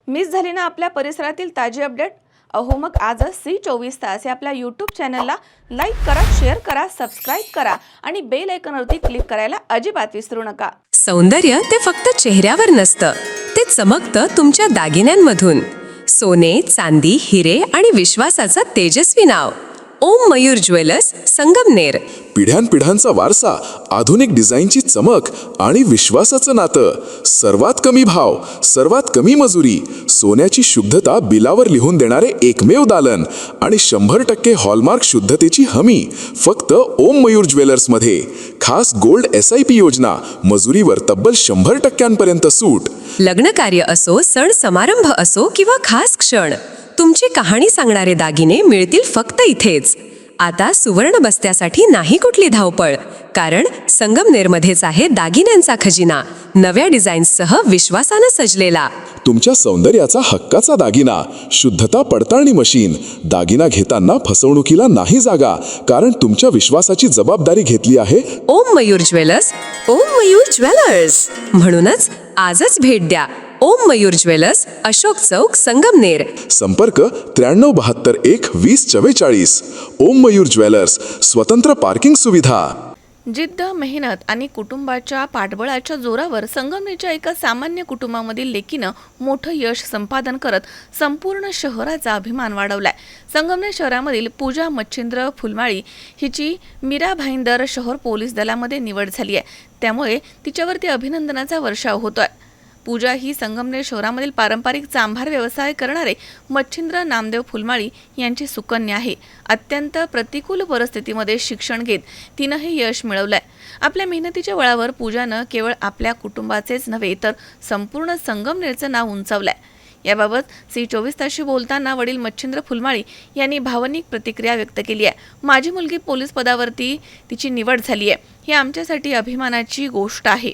Miss झाली ना आपल्या परिसरातील ताजी अपडेट? अहो मग आजच C24 या आपल्या यूट्यूब चॅनलला लाईक करा, शेअर करा, सबस्क्राईब करा आणि बेल आयकॉनवरती क्लिक करायला अजिबात विसरू नका. सौंदर्य ते फक्त चेहऱ्यावर नसतं, ते चमकतं तुमच्या दागिन्यांमधून. सोने, चांदी, हिरे आणि विश्वासाचं तेजस्वी नाव ओम मयूर ज्वेलर्स, संगमनेर. पिढ्यानपिढ्यांचा वारसा, आधुनिक डिझाईनची चमक आणि विश्वासाचं नातं. सर्वात कमी भाव, सर्वात कमी मजुरी, सोन्याची शुद्धता बिलावर लिहून देणारे एकमेव दालन आणि 100% हॉलमार्क शुद्धतेची हमी फक्त ओम मयूर ज्वेलर्समध्ये. खास गोल्ड SIP योजना, मजुरीवर तब्बल 100% सूट. लग्न कार्य असो, सण समारंभ असो किंवा खास क्षण, तुमची कहाणी सांगणारे दागिने मिळतील फक्त इथेच. आता सुवर्ण बस्त्यासाठी नाही कुठली धावपळ, कारण संगमनेरमध्येच आहे दागिन्यांचा खजिना, नव्या डिझाईन्ससह विश्वासानं सजलेला. तुमच्या सौंदर्याचा हक्काचा दागिना, शुद्धता पडताळणी मशीन. दागिना घेताना फसवणुकीला नाही जागा, कारण तुमच्या विश्वासाची जबाबदारी घेतली आहे ओम मयूर ज्वेलर्स. ओम मयूर ज्वेलर्स म्हणूनच आजच भेट द्या. ओम मयूर ज्वेलर्स, अशोक चौक, संगमनेर. संपर्क 9372012044. ओम मयूर ज्वेलर्स, स्वतंत्र पार्किंग सुविधा. जिद्द, मेहनत आणि कुटुंबाच्या पाठबळाच्या जोरावर संगमनेरच्या एका सामान्य कुटुंबामधील लेकीनं मोठं यश संपादन करत संपूर्ण शहराचा अभिमान वाढवलाय. संगमनेर शहरामधील पूजा मच्छिंद्र फुलमाळी हिची मीरा भाईंदर शहर पोलीस दलामध्ये निवड झाली आहे. त्यामुळे तिच्यावरती अभिनंदनाचा वर्षाव होतोय. पूजा ही संगमनेर शहरामधील पारंपरिक चांभार व्यवसाय करणारे मच्छिंद्र नामदेव फुलमाळी यांची सुकन्या आहे. अत्यंत प्रतिकूल परिस्थितीमध्ये शिक्षण घेत तिनं हे यश मिळवलंय. आपल्या मेहनतीच्या बळावर पूजानं केवळ आपल्या कुटुंबाचेच नव्हे तर संपूर्ण संगमनेरचं नाव उंचावलंय. याबाबत C24 बोलताना वडील मच्छिंद्र फुलमाळी यांनी भावनिक प्रतिक्रिया व्यक्त केली आहे. माझी मुलगी पोलीस पदावरती तिची निवड झाली आहे, ही आमच्यासाठी अभिमानाची गोष्ट आहे.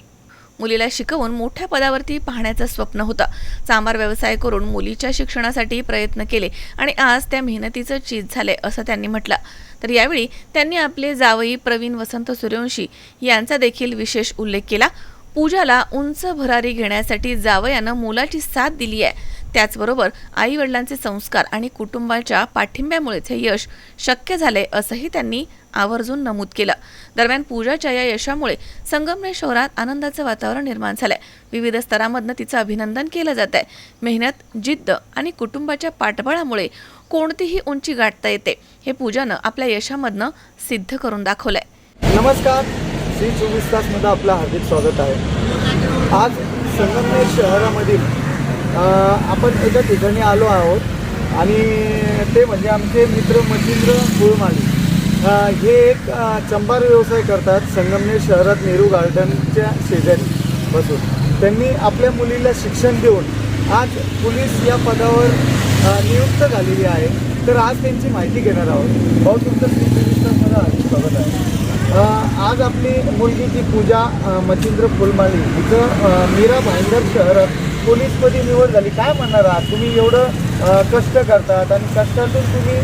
मुलीला शिकवून मोठ्या पदावरती पाहण्याचं स्वप्न होतं. चांभार व्यवसाय करून मुलीच्या शिक्षणासाठी प्रयत्न केले आणि आज त्या मेहनतीचं चीज झाले असं त्यांनी म्हटलं. तर यावेळी त्यांनी आपले जावई प्रवीण वसंत सूर्यवंशी यांचा देखील विशेष उल्लेख केला. पूजाला उंच भरारी घेण्यासाठी जावयानं मुलाची साथ दिली आहे. त्याचबरोबर आई वडिलांचे संस्कार आणि कुटुंबाच्या पाठिंब्यामुळेच हे यश शक्य झाले असंही त्यांनी आवर्जून नमूद केलं. दरम्यान पूजाच्या या यशामुळे संगमनेर शहरात आनंदाचं वातावरण निर्माण झालंय. विविध स्तरांमधनं तिचं अभिनंदन केलं जात आहे. मेहनत, जिद्द आणि कुटुंबाच्या पाठबळामुळे कोणतीही उंची गाठता येते, हे पूजानं आपल्या यशामधनं सिद्ध करून दाखवलंय. नमस्कार, C24 तासमध्ये आपलं हार्दिक स्वागत आहे. आज संगमनेर शहरामधील आपण एका ठिकाणी आलो आहोत आणि ते म्हणजे आमचे मित्र मच्छिंद्र फुलमाळी. हे एक चांभार व्यवसाय करतात संगमनेर शहरात नेहरू गार्डनच्या शेजारी बसून. त्यांनी आपल्या मुलीला शिक्षण देऊन आज पोलीस या पदावर नियुक्त झालेली आहे. तर आज त्यांची माहिती घेणार आहोत. भाऊ, तुमचं C24 तासमध्ये हार्दिक स्वागत आहे. आज आपली मुलगी जी पूजा मच्छिंद्र फुलमाळी हिचं मीरा भाईंदर शहरात पोलीसमध्ये निवड झाली. काय म्हणणार आहात? तुम्ही एवढं कष्ट करतात आणि कष्टातून तुम्ही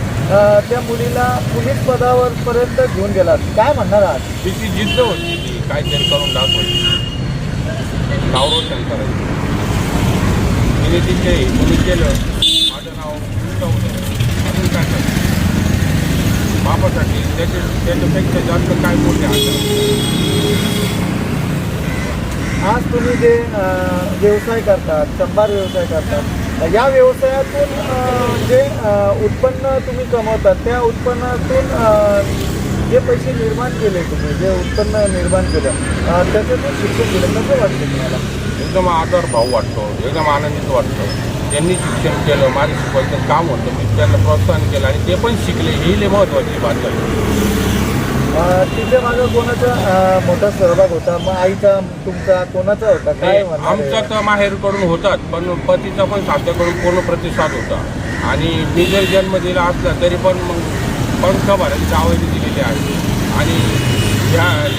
त्या मुलीला पोलीस पदावर पर्यंत घेऊन गेलात. काय म्हणणार आहात? तिची जिद्द होती, ती काहीतरी करून दाखवायची, नाव रोशन करायचं. तिने तिथे तुम्ही केलं, माझं नाव उंचावलं, अजून काय करायचं बापासाठी. त्याच्यापेक्षा जास्त काय मोठे आशा. आज तुम्ही जे व्यवसाय करतात, चांभार व्यवसाय करतात, या व्यवसायातून जे उत्पन्न तुम्ही कमवतात, त्या उत्पन्नातून जे पैसे निर्माण केले, तुम्ही जे उत्पन्न निर्माण केलं त्याच्यातून शिक्षण केलं, कसं वाटतं तुम्हाला? एकदम आदर भाव वाटतो, एकदम आनंदित वाटतं. त्यांनी शिक्षण केलं, माझं शिकवायचं काम होतं, मी त्यांना प्रोत्साहन केलं आणि ते पण शिकले, ही लई महत्त्वाची बात आहे. तिच्या मागं कोणाचा मोठा सहभाग होता? मग आईचा, तुमचा, कोणाचा होता? काय आमचा तर माहेरकडून होतात, पण पतीचा पण सासऱ्याकडून पूर्ण प्रतिसाद होता. आणि मी जर जन्म दिला असला तरी पण मग पंख भरायला जावयाने दिलेले आहे. आणि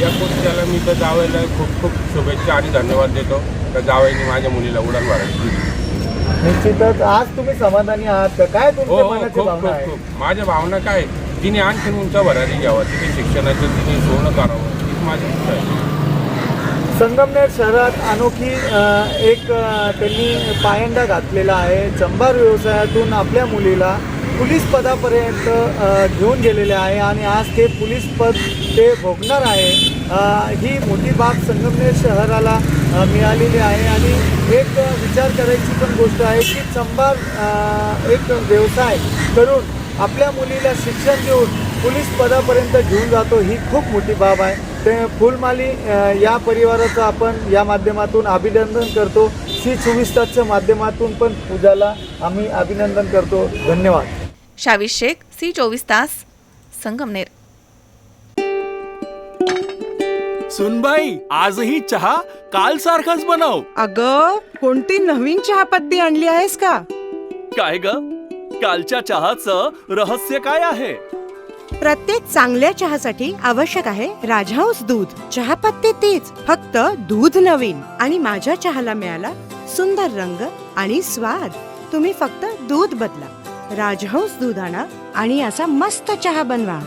या गोष्टीला मी तर जावयाला खूप खूप शुभेच्छा आणि धन्यवाद देतो. तर जावयाने माझ्या मुलीला उडान भरायला दिली. निश्चितच आज तुम्ही समाधानी आहात का? काय तुमच्या मनाची खूप भावना खूप आहे? खूप माझ्या भावना काय, तिने आणखीन उंच भरारी घ्यावं, तिने शिक्षणाचं तिने सोनं करावं, हीच माझी इच्छा आहे. संगमनेर शहरात अनोखी त्यांनी पायंडा घातलेला आहे. चंबार व्यवसायातून आपल्या मुलीला पोलीस पदापर्यंत घेऊन गेलेले आहे आणि आज ते पोलीस पद ते भोगणार आहे. ही मोठी बाब संगमनेर शहराला मिळालेली आहे आणि एक विचार करायची पण गोष्ट आहे की चंबार एक व्यवसाय करून आपल्या मुलीला शिक्षण देऊन पोलीस पदापर्यंत घेऊन जातो, ही खूप मोठी बाब आहे. ते फुलमाली या परिवाराचं आपण या माध्यमातून अभिनंदन करतो. C24 तासच्या माध्यमातून पण पूजाला आम्ही अभिनंदन करतो. धन्यवाद. शावीस शेख, C24 तास, संगमनेर. सुनबाई, आजही चहा काल सारखाच बनव. अगं, कोणती नवीन चहापत्ती आणली आहेस का? काय ग, कालच्या चहाचं रहस्य काय आहे? प्रत्येक चांगल्या चहासाठी आवश्यक आहे राजहंस दूध. चहापत्ती तीच, फक्त दूध नवीन. आणि माझ्या चहाला मिळाला सुंदर रंग आणि स्वाद. तुम्ही फक्त दूध बदला. राजहंस दूध आणा आणि असा मस्त चहा बनवा.